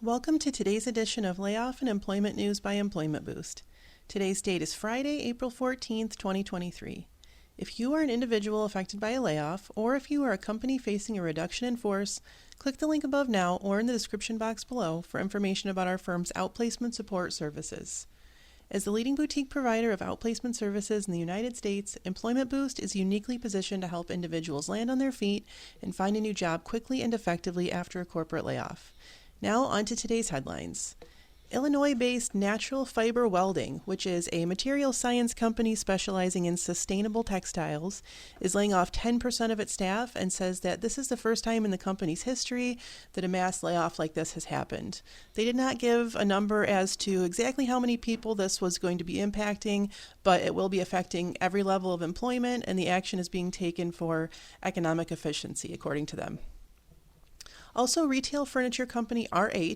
Welcome to today's edition of Layoff and Employment News by Employment Boost. Today's date is Friday, April 14th, 2023. If you are an individual affected by a layoff, or if you are a company facing a reduction in force, click the link above now or in the description box below for information about our firm's outplacement support services. As the leading boutique provider of outplacement services in the United States, Employment Boost is uniquely positioned to help individuals land on their feet and find a new job quickly and effectively after a corporate layoff. Now on to today's headlines. Illinois-based Natural Fiber Welding, which is a material science company specializing in sustainable textiles, is laying off 10% of its staff and says that this is the first time in the company's history that a mass layoff like this has happened. They did not give a number as to exactly how many people this was going to be impacting, but it will be affecting every level of employment, and the action is being taken for economic efficiency, according to them. Also, retail furniture company RH